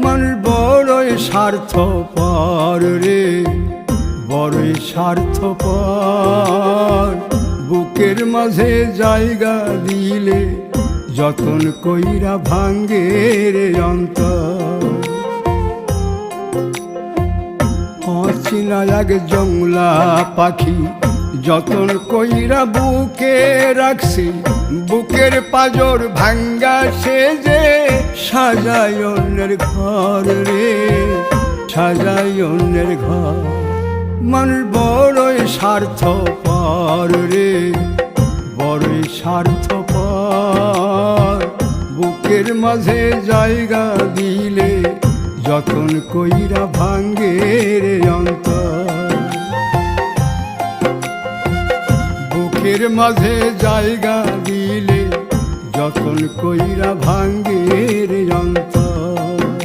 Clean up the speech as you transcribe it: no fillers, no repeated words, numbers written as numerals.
মানুষ বড়ই স্বার্থপর রে, বড়ই স্বার্থপর। বুকের মাঝে জায়গা দিলে যতন কইরা ভাঙ্গে রে অন্তর। অচিনা এক জংলা পাখি যতন কইরা বুকে রাখছি, বুকের পাজর ভাঙ্গা সে যে সাজায় অন্যের ঘর রে, সাজায় অন্যের ঘর। মানুষ বড়ই স্বার্থপর রে, বড়ই স্বার্থপর। বুকের মাঝে জায়গা দিলে যতন কইরা ভাঙ্গে রে অন্তর। বুকের মাঝে জায়গা দিলে যতন কইরা ভাঙ্গে রে অন্তর।